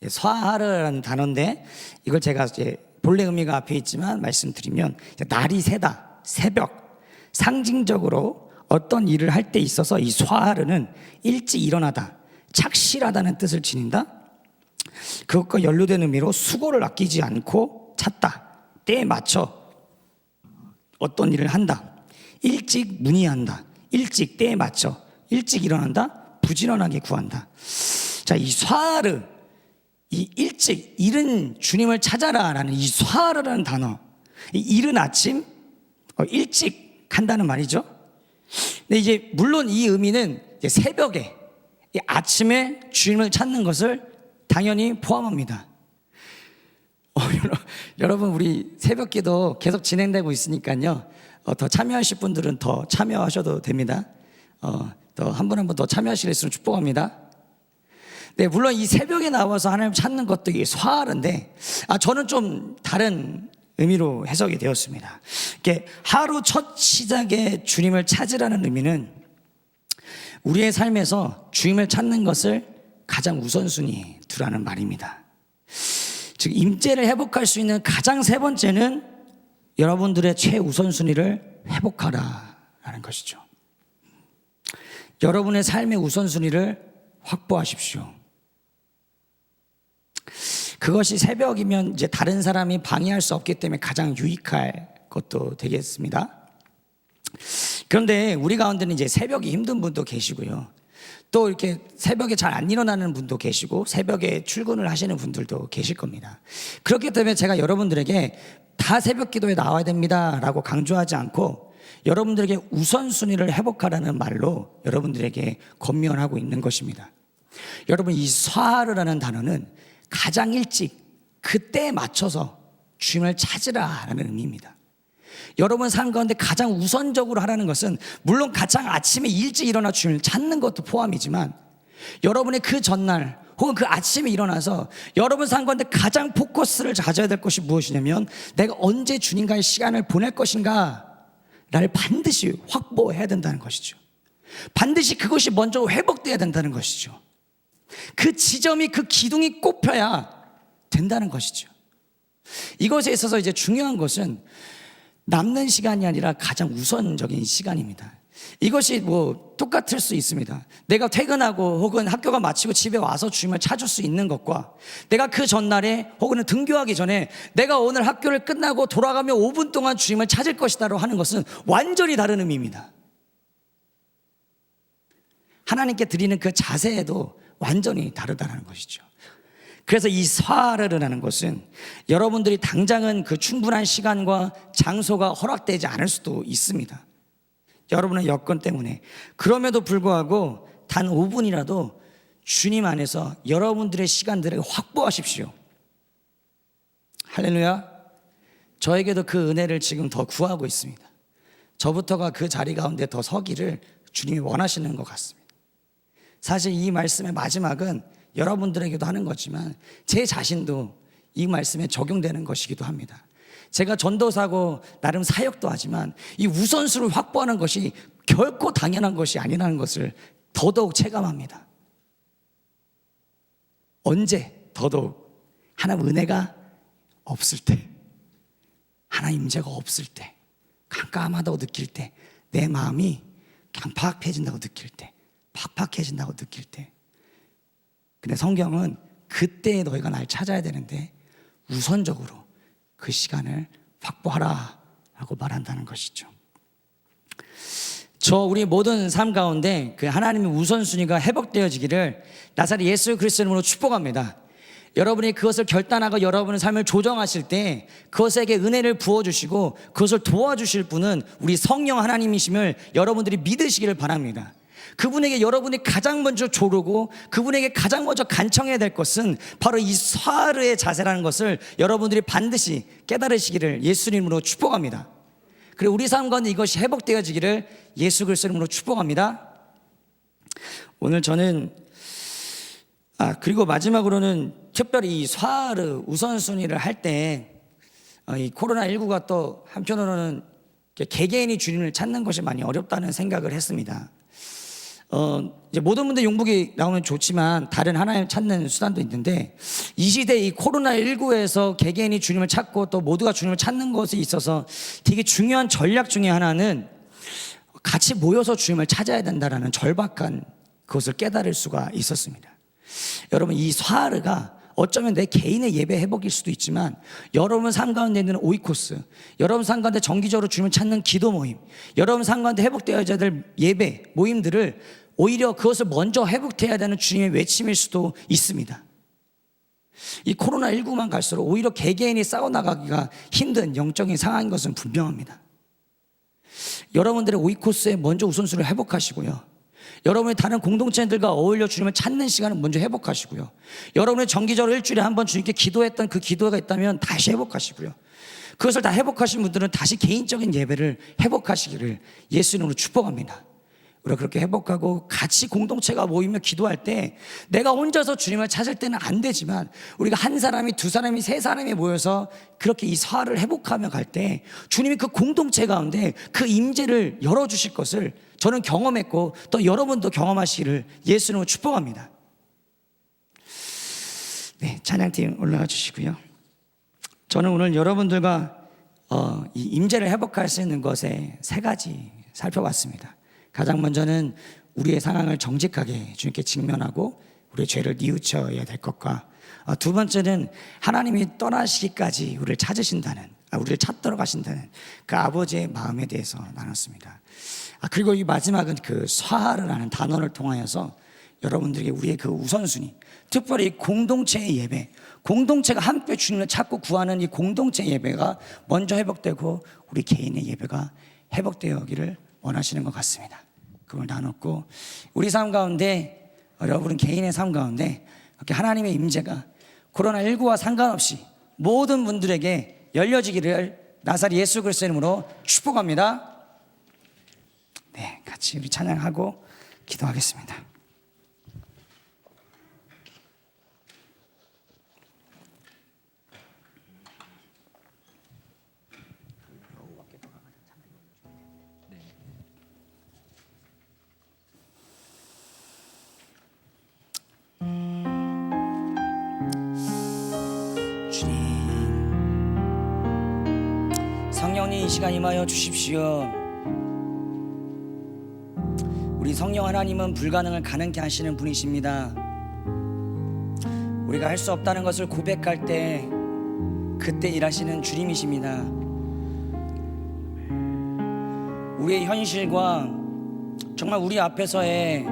A: 스와하르라는 단어인데, 이걸 제가 이제 본래 의미가 앞에 있지만 말씀드리면, 날이 새다, 새벽, 상징적으로 어떤 일을 할 때 있어서 이 스와하르는 일찍 일어나다, 착실하다는 뜻을 지닌다. 그것과 연루된 의미로 수고를 아끼지 않고 찾다, 때에 맞춰 어떤 일을 한다. 일찍 문의한다. 일찍 때에 맞춰. 일찍 일어난다. 부지런하게 구한다. 자, 이 스와르, 이 일찍 이른 주님을 찾아라라는 이 스와르라는 단어, 이 이른 아침, 일찍 간다는 말이죠. 근데 이제 물론 이 의미는 이제 새벽에, 이 아침에 주님을 찾는 것을 당연히 포함합니다. 여러분, 우리 새벽기도 계속 진행되고 있으니까요. 더 참여하실 분들은 더 참여하셔도 됩니다. 더 한 분 한 분 더 참여하시겠으면 축복합니다. 네, 물론 이 새벽에 나와서 하나님 찾는 것도 이게 스와르인데, 저는 좀 다른 의미로 해석이 되었습니다. 이게 하루 첫 시작에 주님을 찾으라는 의미는 우리의 삶에서 주님을 찾는 것을 가장 우선순위에 두라는 말입니다. 즉, 임재를 회복할 수 있는 가장 세 번째는 여러분들의 최우선순위를 회복하라라는 것이죠. 여러분의 삶의 우선순위를 확보하십시오. 그것이 새벽이면 이제 다른 사람이 방해할 수 없기 때문에 가장 유익할 것도 되겠습니다. 그런데 우리 가운데는 이제 새벽이 힘든 분도 계시고요. 또 이렇게 새벽에 잘 안 일어나는 분도 계시고 새벽에 출근을 하시는 분들도 계실 겁니다. 그렇기 때문에 제가 여러분들에게 다 새벽 기도에 나와야 됩니다 라고 강조하지 않고 여러분들에게 우선순위를 회복하라는 말로 여러분들에게 권면하고 있는 것입니다. 여러분, 이 스와르라는 단어는 가장 일찍 그때에 맞춰서 주님을 찾으라라는 의미입니다. 여러분 삶 가운데 가장 우선적으로 하라는 것은 물론 가장 아침에 일찍 일어나 주님을 찾는 것도 포함이지만 여러분의 그 전날 혹은 그 아침에 일어나서 여러분 삶 가운데 가장 포커스를 가져야 될 것이 무엇이냐면 내가 언제 주님과의 시간을 보낼 것인가 를 반드시 확보해야 된다는 것이죠. 반드시 그것이 먼저 회복돼야 된다는 것이죠. 그 지점이, 그 기둥이 꼽혀야 된다는 것이죠. 이것에 있어서 이제 중요한 것은 남는 시간이 아니라 가장 우선적인 시간입니다. 이것이 뭐 똑같을 수 있습니다. 내가 퇴근하고 혹은 학교가 마치고 집에 와서 주님을 찾을 수 있는 것과 내가 그 전날에 혹은 등교하기 전에 내가 오늘 학교를 끝나고 돌아가며 5분 동안 주님을 찾을 것이다라고 하는 것은 완전히 다른 의미입니다. 하나님께 드리는 그 자세에도 완전히 다르다는 것이죠. 그래서 이 스와르라는 것은 여러분들이 당장은 그 충분한 시간과 장소가 허락되지 않을 수도 있습니다. 여러분의 여건 때문에. 그럼에도 불구하고 단 5분이라도 주님 안에서 여러분들의 시간들을 확보하십시오. 할렐루야. 저에게도 그 은혜를 지금 더 구하고 있습니다. 저부터가 그 자리 가운데 더 서기를 주님이 원하시는 것 같습니다. 사실 이 말씀의 마지막은 여러분들에게도 하는 거지만 제 자신도 이 말씀에 적용되는 것이기도 합니다. 제가 전도사고 나름 사역도 하지만 이 우선순위를 확보하는 것이 결코 당연한 것이 아니라는 것을 더더욱 체감합니다. 언제 더더욱 하나님 은혜가 없을 때, 하나님 임재가 없을 때, 깜깜하다고 느낄 때, 내 마음이 깜팍해진다고 느낄 때, 팍팍해진다고 느낄 때. 근데 성경은 그때 너희가 날 찾아야 되는데 우선적으로 그 시간을 확보하라 라고 말한다는 것이죠. 우리 모든 삶 가운데 그 하나님의 우선순위가 회복되어지기를 나사렛 예수 그리스도 이름으로 축복합니다. 여러분이 그것을 결단하고 여러분의 삶을 조정하실 때 그것에게 은혜를 부어주시고 그것을 도와주실 분은 우리 성령 하나님이심을 여러분들이 믿으시기를 바랍니다. 그분에게 여러분이 가장 먼저 조르고 그분에게 가장 먼저 간청해야 될 것은 바로 이 스와르의 자세라는 것을 여러분들이 반드시 깨달으시기를 예수님으로 축복합니다. 그리고 우리 삶 가운데 이것이 회복되어지기를 예수 그리스도 이름으로 축복합니다. 오늘 저는 그리고 마지막으로는 특별히 이 스와르 우선순위를 할 때 이 코로나19가 또 한편으로는 개개인이 주님을 찾는 것이 많이 어렵다는 생각을 했습니다. 이제 모든 분들 용복이 나오면 좋지만 다른 하나님 찾는 수단도 있는데 이 시대 이 코로나19에서 개개인이 주님을 찾고 또 모두가 주님을 찾는 것에 있어서 되게 중요한 전략 중에 하나는 같이 모여서 주님을 찾아야 된다라는 절박한 그것을 깨달을 수가 있었습니다. 여러분, 이 스와르가 어쩌면 내 개인의 예배 회복일 수도 있지만 여러분 삶 가운데 있는 오이코스, 여러분 삶 가운데 정기적으로 주님을 찾는 기도 모임, 여러분 삶 가운데 회복되어야 될 예배 모임들을 오히려 그것을 먼저 회복해야 되는 주님의 외침일 수도 있습니다. 이 코로나19만 갈수록 오히려 개개인이 싸워나가기가 힘든 영적인 상황인 것은 분명합니다. 여러분들의 오이코스에 먼저 우선순위를 회복하시고요, 여러분의 다른 공동체들과 어울려 주님을 찾는 시간을 먼저 회복하시고요, 여러분의 정기적으로 일주일에 한 번 주님께 기도했던 그 기도가 있다면 다시 회복하시고요, 그것을 다 회복하신 분들은 다시 개인적인 예배를 회복하시기를 예수 이름으로 축복합니다. 우리가 그렇게 회복하고 같이 공동체가 모이며 기도할 때 내가 혼자서 주님을 찾을 때는 안 되지만 우리가 한 사람이, 두 사람이, 세 사람이 모여서 그렇게 이 사활을 회복하며 갈 때 주님이 그 공동체 가운데 그 임재를 열어주실 것을 저는 경험했고 또 여러분도 경험하시기를 예수 이름으로 축복합니다. 네, 찬양팀 올라와 주시고요. 저는 오늘 여러분들과 이 임재를 회복할 수 있는 것에 세 가지 살펴봤습니다. 가장 먼저는 우리의 상황을 정직하게 주님께 직면하고 우리의 죄를 뉘우쳐야 될 것과, 두 번째는 하나님이 떠나시기까지 우리를 찾으신다는, 우리를 찾도록 하신다는 그 아버지의 마음에 대해서 나눴습니다. 그리고 이 마지막은 그 사하르라는 단어를 통하여서 여러분들에게 우리의 그 우선순위, 특별히 공동체의 예배, 공동체가 함께 주님을 찾고 구하는 이 공동체 예배가 먼저 회복되고 우리 개인의 예배가 회복되어기를 원하시는 것 같습니다. 그걸 나눴고, 우리 삶 가운데, 여러분 개인의 삶 가운데 그렇게 하나님의 임재가 코로나19와 상관없이 모든 분들에게 열려지기를 나사렛 예수 그리스도 이름으로 축복합니다. 네, 같이 우리 찬양하고 기도하겠습니다. 성령님 이 시간 임하여 주십시오. 우리 성령 하나님은 불가능을 가능케 하시는 분이십니다. 우리가 할 수 없다는 것을 고백할 때 그때 일하시는 주님이십니다. 우리의 현실과 정말 우리 앞에서의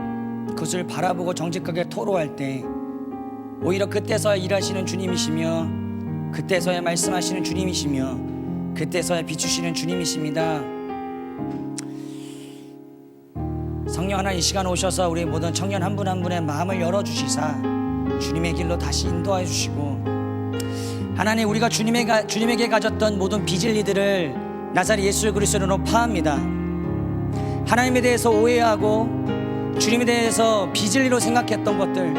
A: 그것을 바라보고 정직하게 토로할 때 오히려 그때서야 일하시는 주님이시며 그때서야 말씀하시는 주님이시며 그때서야 비추시는 주님이십니다. 성령 하나님 이 시간 오셔서 우리 모든 청년 한 분 한 분의 마음을 열어주시사 주님의 길로 다시 인도하여 주시고, 하나님 우리가 주님에게 가졌던 모든 비진리들을 나사렛 예수 그리스도로 파합니다. 하나님에 대해서 오해하고 주님에 대해서 비진리로 생각했던 것들,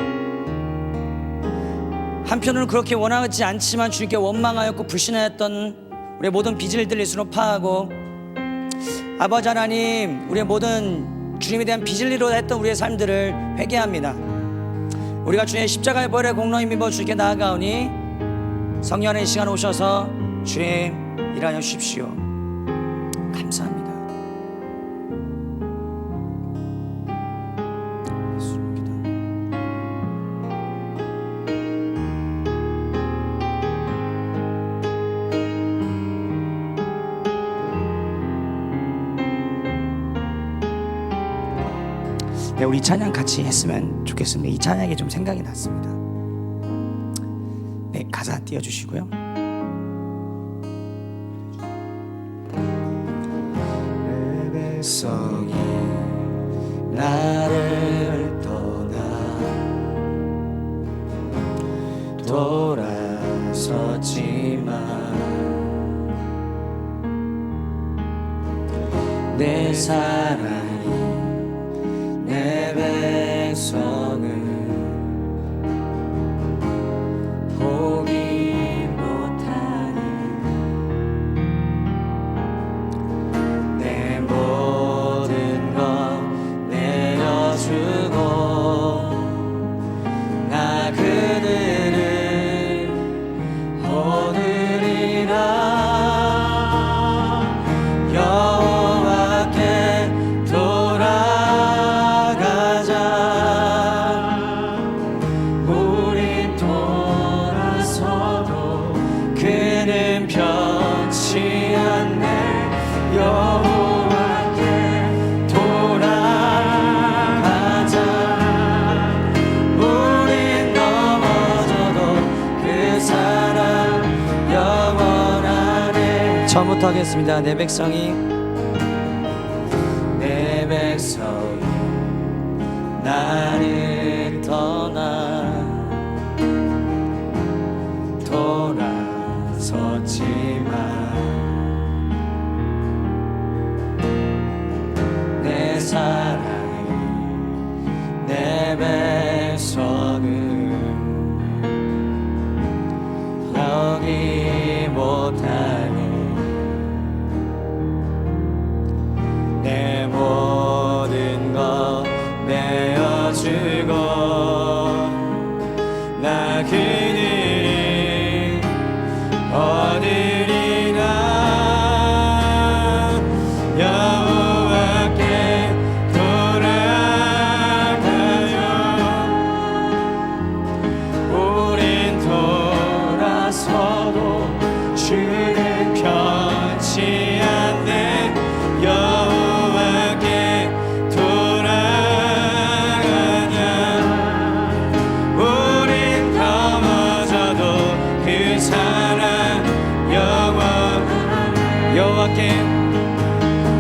A: 한편으로는 그렇게 원하지 않지만 주님께 원망하였고 불신하였던 우리의 모든 비진리들 예수로 파하고, 아버지 하나님 우리의 모든 주님에 대한 비진리로 했던 우리의 삶들을 회개합니다. 우리가 주의 십자가의 보혈의 공로에 힘입어 주께 나아가오니 성령 하나님 이 시간 오셔서 주님 일하여 주십시오. 감사합니다. 네, 우리 찬양 같이 했으면 좋겠습니다. 이 찬양이 좀 생각이 났습니다. 네, 가사 띄워주시고요. 내 백성이 나를 떠나 돌아섰지만 내 사랑이 내 백성을 포기 못하니 내 모든 것 내려주고 나 그들을 얻으리라. 여호와께 돌아가자. 처음부터 하겠습니다. 내 백성이 나를 떠나 돌아섰지만 내 사랑이 내 백성을 여기 못하니 내 모든 것 내어주고 나 그들이 얻으리라 여호와께 돌아가요 우린 돌아서도 주를 편치 않네 여호와께 돌아가냐 우린 넘어져도 그 사랑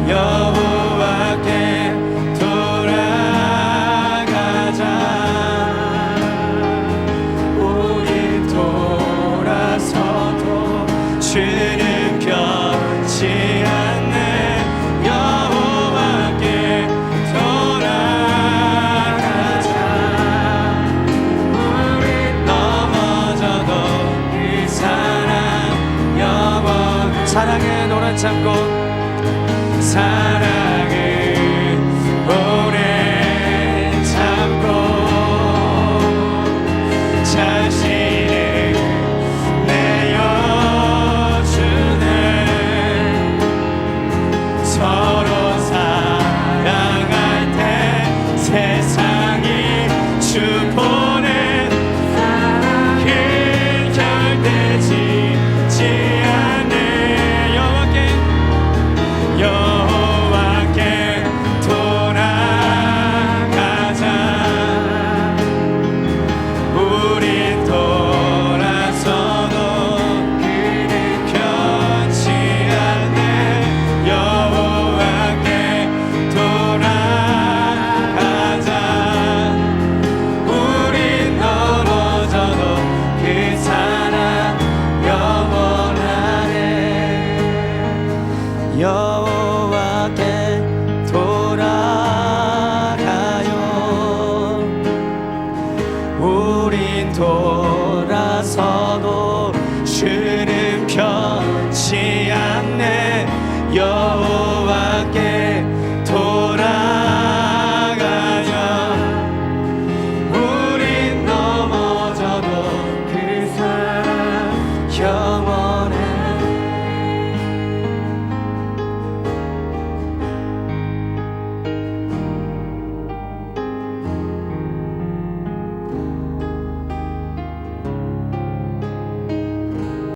A: 여호와께 돌아가자 우린 돌아서도 주를 편치 않네 여호와께 돌아가자 우린 넘어져도 그 사랑 사랑은 오래 참고 사랑은 오래 참고 자신을 내어주네 서로 사랑할 때 세상이 주보낸 결대지 않네 여호와께 돌아가자 우린 돌아서도 그를 편치 않네 여호와께 돌아가자 우린 넘어져도 그 사랑 영원하네 여호와께 돌아가요 우린 돌아서도 주는 편치 않네 여호와께